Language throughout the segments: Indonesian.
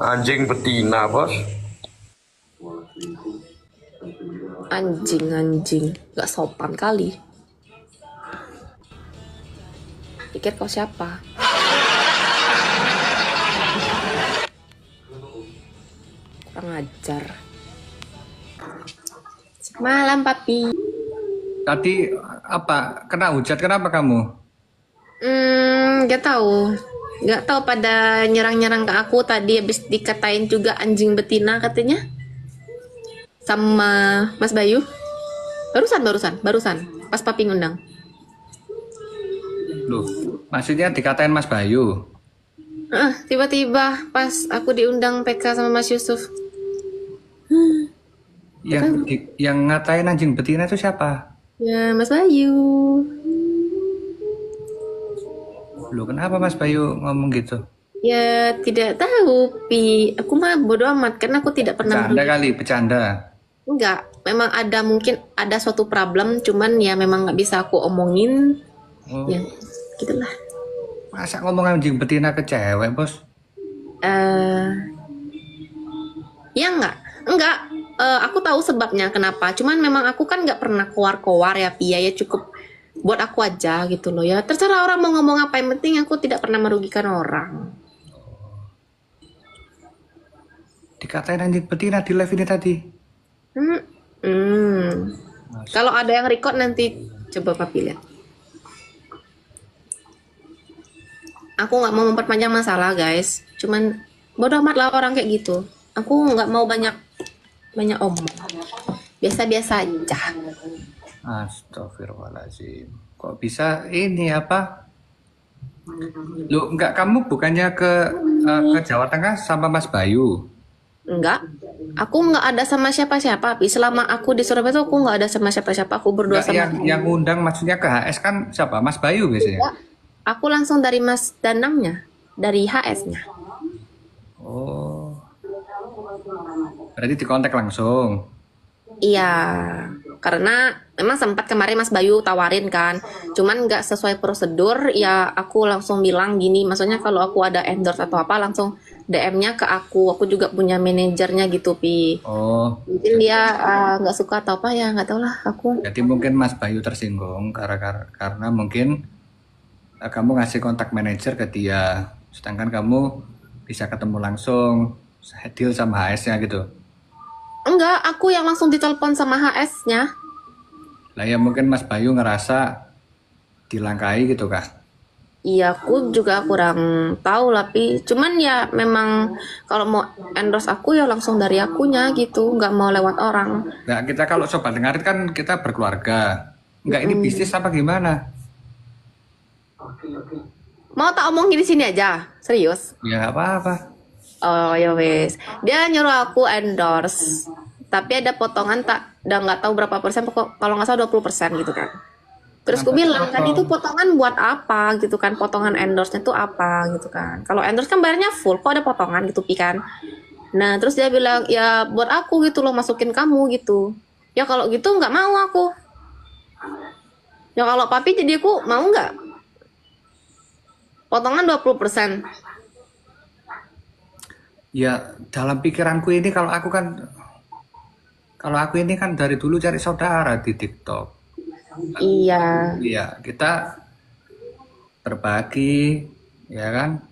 Anjing betina, bos. Anjing, gak sopan kali. Pikir kau siapa? Kurang ajar. Malam, papi. Tadi apa? Kena hujat kenapa kamu? Gak tahu pada nyerang-nyerang ke aku tadi habis dikatain juga anjing betina katanya. Sama Mas Bayu. Barusan. Pas papi ngundang. Loh, maksudnya dikatain Mas Bayu. Tiba-tiba pas aku diundang PK sama Mas Yusuf. Yang ngatain anjing betina itu siapa? Ya, Mas Bayu. Loh, kenapa Mas Bayu ngomong gitu? Ya, tidak tahu, Pi. Aku mah bodo amat, karena aku tidak pernah Bercanda kali, bercanda. Enggak, memang mungkin ada suatu problem, cuman ya memang nggak bisa aku omongin. Oh, Ya, gitulah. masa ngomong anjing betina ke cewek, bos? eh ya enggak. Aku tahu sebabnya kenapa. Cuman memang aku kan nggak pernah keluar-keluar ya, Pi. Ya cukup buat aku aja gitu loh ya. Terserah orang mau ngomong apa, yang penting aku tidak pernah merugikan orang. Dikatain anjing betina di live ini tadi. Kalau ada yang record nanti coba papi lihat. Aku nggak mau memperpanjang masalah, guys. Cuman bodo amat lah orang kayak gitu. Aku nggak mau banyak omong. Biasa-biasa aja. Astagfirullahaladzim. Kok bisa ini apa? Lu enggak, kamu bukannya ke Jawa Tengah sama Mas Bayu? Enggak. Aku nggak ada sama siapa-siapa. Tapi selama aku di Surabaya tuh aku nggak ada sama siapa-siapa. Aku berdua Enggak, sama. yang undang maksudnya ke HS kan siapa? Mas Bayu biasanya. Enggak. Aku langsung dari Mas Danangnya, dari HS-nya. Oh, berarti dikontak langsung. Iya, karena memang sempat kemarin Mas Bayu tawarin kan, cuman nggak sesuai prosedur. Ya aku langsung bilang gini, maksudnya kalau aku ada endorse atau apa langsung DM-nya ke aku. Aku juga punya manajernya gitu, Pi. Oh, Mungkin dia nggak suka atau apa ya, nggak tahu lah aku. jadi mungkin Mas Bayu tersinggung karena mungkin kamu ngasih kontak manajer ke dia, sedangkan kamu bisa ketemu langsung, deal sama HS-nya gitu. Enggak, aku yang langsung ditelepon sama HS-nya. Lah ya mungkin Mas Bayu ngerasa dilangkai gitu kah? Iya, aku juga kurang tahu lah, Pi. Cuman ya memang kalau mau endorse aku ya langsung dari akunya gitu, nggak mau lewat orang. Nah, kita kalau sobat dengarit kan kita berkeluarga. Enggak, ini bisnis apa gimana? Mau tak omongin di sini aja, serius. Ya apa-apa. Oh ya wes, dia nyuruh aku endorse, tapi ada potongan udah nggak tahu berapa persen, pokok kalau nggak salah 20% gitu kan. Terus aku bilang kan itu potongan buat apa gitu kan, potongan endorse-nya tuh apa gitu kan. Kalau endorse kan bayarnya full, kok ada potongan gitu Pi kan. Nah terus dia bilang ya buat aku gitu loh, masukin kamu gitu. Ya kalau gitu nggak mau aku. Ya kalau papi jadi aku mau nggak? Potongan 20%. Ya dalam pikiranku ini kalau aku ini kan dari dulu cari saudara di TikTok. Iya. Iya, kita berbagi, ya kan?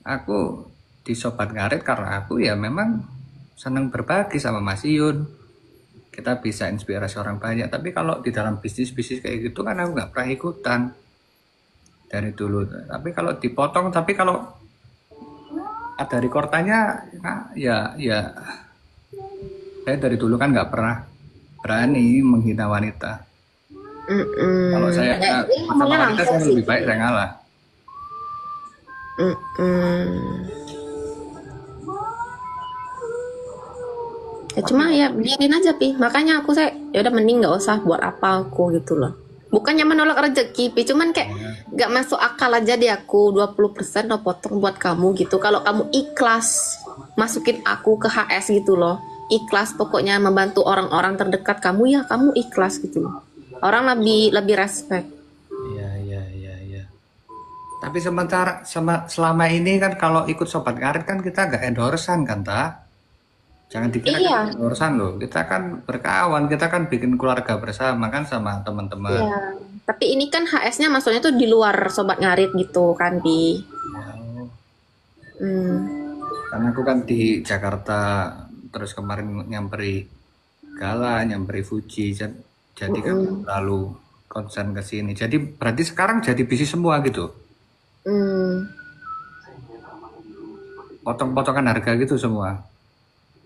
Aku di Sobat Ngarit karena aku ya memang senang berbagi sama Mas Iyun. Kita bisa inspirasi orang banyak. Tapi kalau di dalam bisnis-bisnis kayak gitu kan aku nggak pernah ikutan dari dulu. Tapi kalau dipotong, tapi kalau ada rekordannya, ya saya dari dulu kan nggak pernah berani menghina wanita. Kalau saya sama wanita saya lebih baik saya ngalah. Ya cuma ya biarin aja Pi. Makanya aku ya udah mending nggak usah buat apa aku gitu loh. Bukannya menolak rezeki Pi, cuman kayak nggak masuk akal aja di aku 20% lo potong buat kamu gitu. Kalau kamu ikhlas masukin aku ke HS gitu loh. Ikhlas pokoknya membantu orang-orang terdekat kamu ya kamu ikhlas gitu loh. Orang lebih respect. Iya. Tapi sementara selama ini kan kalau ikut Sobat Ngarit kan kita nggak endorsean kan, ta? Jangan dikira kita Iya, endorsean loh. Kita kan berkawan, kita kan bikin keluarga bersama kan sama teman-teman. iya. Tapi ini kan HS-nya maksudnya tuh di luar Sobat Ngarit gitu kan, Pi. Oh, Hmm. karena aku kan di Jakarta, terus kemarin nyamperin Gala, nyamperin Fuji, jadi kan Mm-mm. lalu konsen ke sini. Jadi berarti sekarang jadi bisnis semua gitu. Hmm. Potong-potongan harga gitu semua.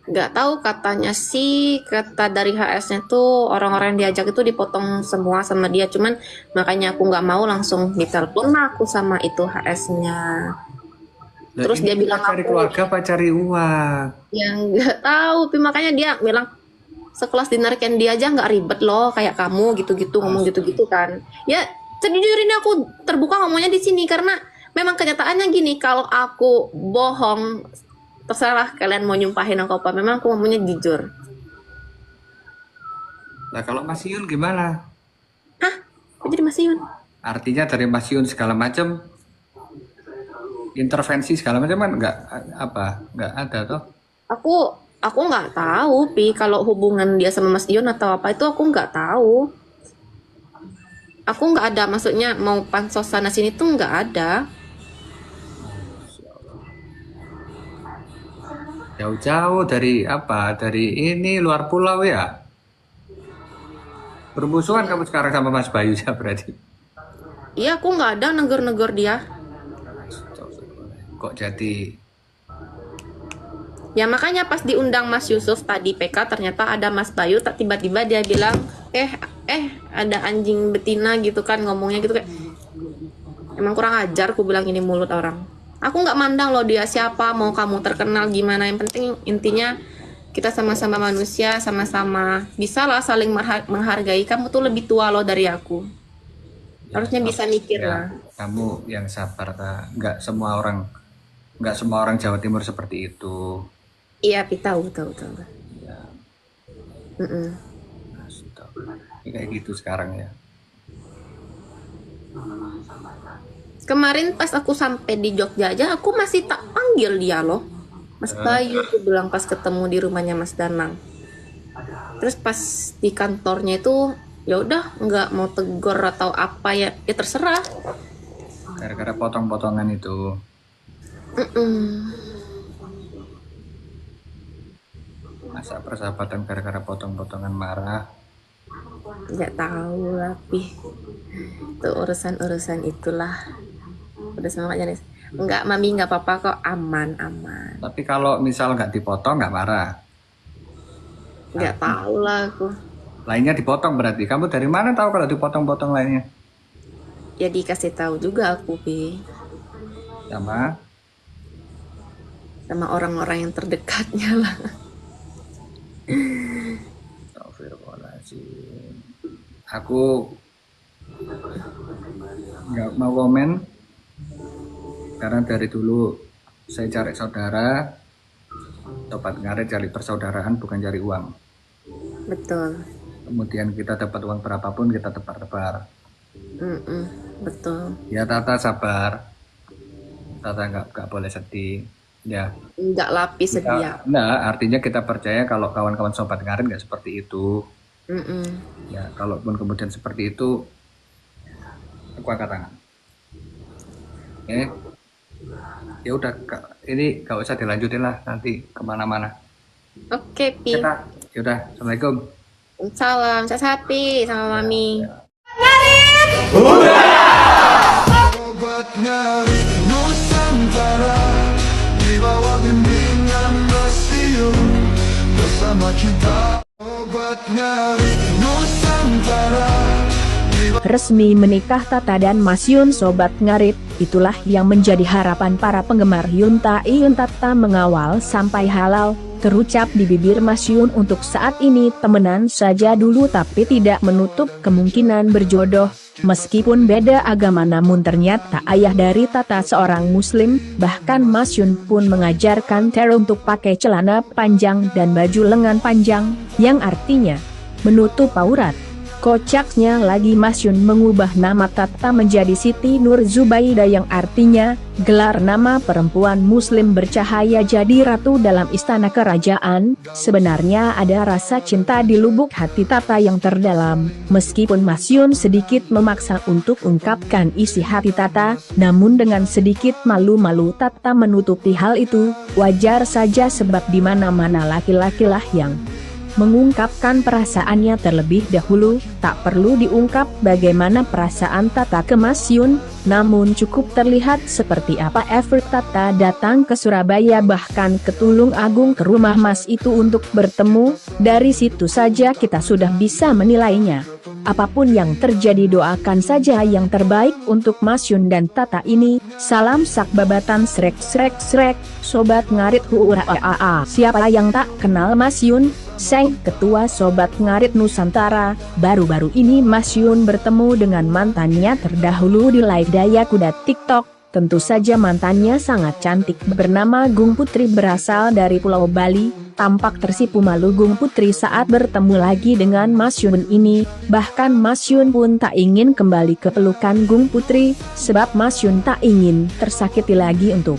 Nggak tahu, katanya sih, kata dari HS-nya tuh orang-orang yang diajak itu dipotong semua sama dia. Cuman makanya aku nggak mau, langsung ditelepon lah aku sama itu HS-nya. Lah Terus ini dia kita bilang cari aku keluarga apa cari uang? yang nggak tahu, Pi. Makanya dia bilang sekelas dinner candy aja nggak ribet loh kayak kamu gitu-gitu, ngomong gitu-gitu kan. Ya sejujurnya ini aku terbuka ngomongnya di sini karena memang kenyataannya gini, kalau aku bohong terserah kalian mau nyumpahin aku apa, memang aku ngomongnya jujur. Nah kalau Mas Yun gimana? Hah, kok jadi Mas Yun? Artinya dari Mas Yun segala macam intervensi segala macam kan nggak ada toh. Aku nggak tahu, Pi, kalau hubungan dia sama Mas Yun atau apa itu aku nggak tahu. Aku nggak ada, maksudnya mau pansos sana sini tuh nggak ada. Jauh-jauh dari Dari ini luar pulau ya. Bermusuhan kamu sekarang sama Mas Bayu ya berarti. Iya, aku nggak ada negor-negor dia. Kok jadi Ya makanya pas diundang Mas Yusuf tadi PK, ternyata ada Mas Bayu, tak tiba-tiba dia bilang, ada anjing betina gitu kan, ngomongnya gitu kayak, emang kurang ajar, aku bilang ini mulut orang. Aku nggak mandang loh dia siapa, mau kamu terkenal gimana, yang penting intinya kita sama-sama manusia, sama-sama bisa lah saling menghargai. Kamu tuh lebih tua loh dari aku, harusnya bisa mikir ya lah. kamu yang sabar ta. Nggak semua orang Jawa Timur seperti itu. Iya, Pi, tahu, tahu, tahu. Ya, Mm-mm. kayak gitu sekarang ya. Kemarin pas aku sampai di Jogja aja, aku masih tak panggil dia loh. Mas Bayu, aku bilang pas ketemu di rumahnya Mas Danang. Terus pas di kantornya itu, ya udah nggak mau tegur atau apa, ya, ya terserah. Gara-gara potong-potongan itu. Mm-mm. Masa persahabatan gara-gara potong-potongan marah. Nggak tahu lah, Pi. Itu urusan-urusan itulah. Udah semangat jadi. Enggak, Mami, nggak apa-apa kok, aman, aman. Tapi kalau misal nggak dipotong nggak marah. Nggak tahu lah aku. Lainnya dipotong berarti. Kamu dari mana tahu kalau dipotong-potong lainnya? Ya dikasih tahu juga aku, Pi. Sama. Sama orang-orang yang terdekatnya lah. Astagfirullahaladzim. Aku nggak mau komen karena dari dulu saya cari saudara, Sobat Ngarit cari persaudaraan bukan cari uang. Betul. Kemudian kita dapat uang berapapun kita tebar-tebar. Mm-mm, betul. Ya Tata sabar, Tata nggak boleh sedih. Ya, Nggak lapis sedia. nah artinya kita percaya kalau kawan-kawan Sobat Ngarit nggak seperti itu. Mm-mm. Ya, kalaupun kemudian seperti itu, aku angkat tangan. Oke, ya udah, ini gak usah dilanjutin lah nanti kemana-mana. Oke, Pi. Ya udah, assalamualaikum. Salam, sehat, Pi, sama Mami. Obatnya Nusantara di bawah bimbingan Masiun bersama kita. Obatnya Nusantara. Resmi menikah Tata dan Mas Yun. Sobat Ngarit, itulah yang menjadi harapan para penggemar Yunta Iyun. Tata mengawal sampai halal, terucap di bibir Mas Yun untuk saat ini temenan saja dulu, tapi tidak menutup kemungkinan berjodoh. Meskipun beda agama namun ternyata ayah dari Tata seorang muslim, bahkan Mas Yun pun mengajarkan Tara untuk pakai celana panjang dan baju lengan panjang, yang artinya menutup aurat. Kocaknya lagi Mas Yun mengubah nama Tata menjadi Siti Nur Zubaida yang artinya, gelar nama perempuan muslim bercahaya jadi ratu dalam istana kerajaan. Sebenarnya ada rasa cinta di lubuk hati Tata yang terdalam. Meskipun Mas Yun sedikit memaksa untuk ungkapkan isi hati Tata, namun dengan sedikit malu-malu Tata menutupi hal itu. Wajar saja sebab di mana-mana laki-laki lah yang mengungkapkan perasaannya terlebih dahulu. Tak perlu diungkap bagaimana perasaan Tata ke Mas Yun, namun cukup terlihat seperti apa effort Tata datang ke Surabaya bahkan ke Tulung Agung ke rumah Mas itu untuk bertemu. Dari situ saja kita sudah bisa menilainya. Apapun yang terjadi doakan saja yang terbaik untuk Mas Yun dan Tata ini. Salam sak babatan srek. Sobat Ngarit Huura. Siapa yang tak kenal Mas Yun? Seng Ketua Sobat Ngarit Nusantara. Baru-baru ini Mas Yun bertemu dengan mantannya terdahulu di live daya kuda TikTok. Tentu saja mantannya sangat cantik bernama Gung Putri berasal dari Pulau Bali. Tampak tersipu malu Gung Putri saat bertemu lagi dengan Mas Yun ini. Bahkan Mas Yun pun tak ingin kembali ke pelukan Gung Putri, sebab Mas Yun tak ingin tersakiti lagi untuk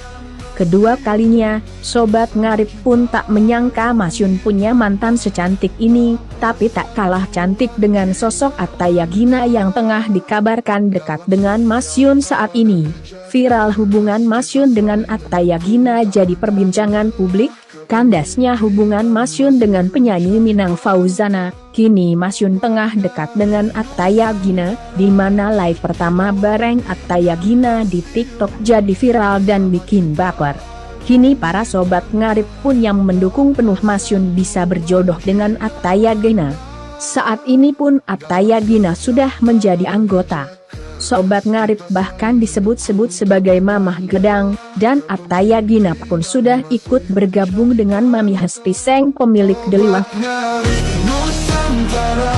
kedua kalinya. Sobat Ngarit pun tak menyangka Mas Yun punya mantan secantik ini, tapi tak kalah cantik dengan sosok Attaya Gina yang tengah dikabarkan dekat dengan Mas Yun saat ini. Viral hubungan Mas Yun dengan Attaya Gina jadi perbincangan publik. Kandasnya hubungan Mas Yun dengan penyanyi Minang Fauzana. Kini Mas Yun tengah dekat dengan Attaya Gina, di mana live pertama bareng Attaya Gina di TikTok jadi viral dan bikin baper. Kini para sobat Ngarit pun yang mendukung penuh Mas Yun bisa berjodoh dengan Attaya Gina. Saat ini pun Attaya Gina sudah menjadi anggota Sobat Ngarit bahkan disebut-sebut sebagai Mamah Gedang, dan Attaya Gina pun sudah ikut bergabung dengan Mami Hesti Seng pemilik Deliwah. Ngarit Nusantara,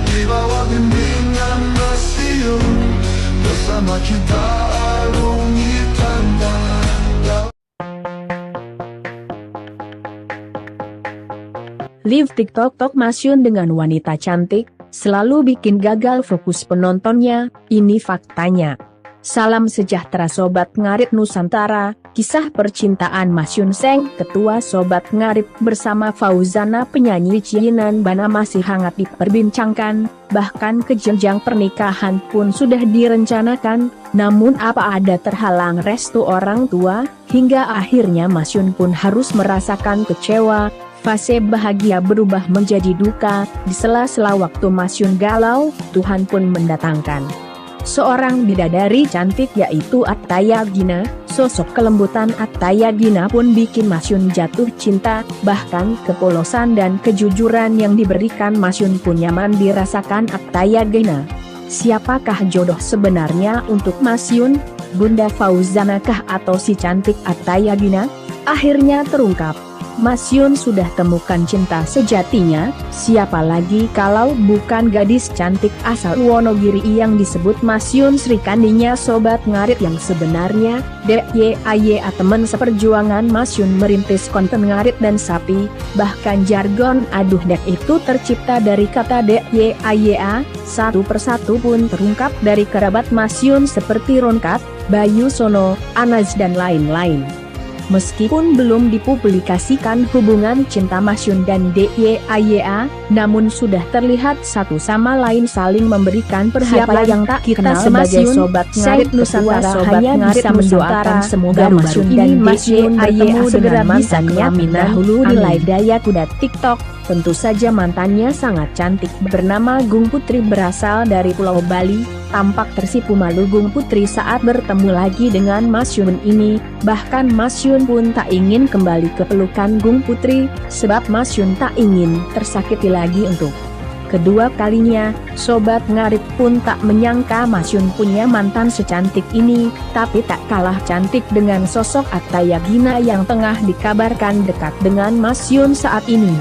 di bawah bimbingan Masyun, bersama kita arungi tantangan. Live TikTok Mas Yun dengan wanita cantik selalu bikin gagal fokus penontonnya, ini faktanya. Salam sejahtera Sobat Ngarit Nusantara. Kisah percintaan Mas Yun Seng Ketua Sobat Ngarit bersama Fauzana penyanyi Cinan Bana masih hangat diperbincangkan, bahkan ke jenjang pernikahan pun sudah direncanakan. Namun apa ada terhalang restu orang tua, hingga akhirnya Mas Yun pun harus merasakan kecewa. Fase bahagia berubah menjadi duka. Di sela-sela waktu Mas Yun galau, Tuhan pun mendatangkan seorang bidadari cantik yaitu Attaya Gina. Sosok kelembutan Attaya Gina pun bikin Mas Yun jatuh cinta. Bahkan kepolosan dan kejujuran yang diberikan Mas Yun pun nyaman dirasakan Attaya Gina. Siapakah jodoh sebenarnya untuk Mas Yun? Bunda Fauzana kah atau si cantik Attaya Gina? Akhirnya terungkap. Mas Yun sudah temukan cinta sejatinya. Siapa lagi kalau bukan gadis cantik asal Wonogiri yang disebut Mas Yun Sri Kandinya Sobat Ngarit yang sebenarnya. DYAYA teman seperjuangan Mas Yun merintis konten ngarit dan sapi. Bahkan jargon aduh dek itu tercipta dari kata DYAYA. Satu persatu pun terungkap dari kerabat Mas Yun seperti Ronkat, Bayu Sono, Anaz dan lain-lain. Meskipun belum dipublikasikan hubungan cinta Mas Yun dan DYAYA, namun sudah terlihat satu sama lain saling memberikan perhatian. Yang tak kita sebagai Sobat Ngarit Nusantara hanya bisa mendoakan semoga Mas Yun dan DYAYA segera bisa kelamin dahulu di live daya kuda TikTok. Tentu saja mantannya sangat cantik bernama Gung Putri berasal dari Pulau Bali. Tampak tersipu malu Gung Putri saat bertemu lagi dengan Mas Yun ini. Bahkan Mas Yun pun tak ingin kembali ke pelukan Gung Putri, sebab Mas Yun tak ingin tersakiti lagi untuk kedua kalinya. Sobat Ngarit pun tak menyangka Mas Yun punya mantan secantik ini, tapi tak kalah cantik dengan sosok Attaya Gina yang tengah dikabarkan dekat dengan Mas Yun saat ini.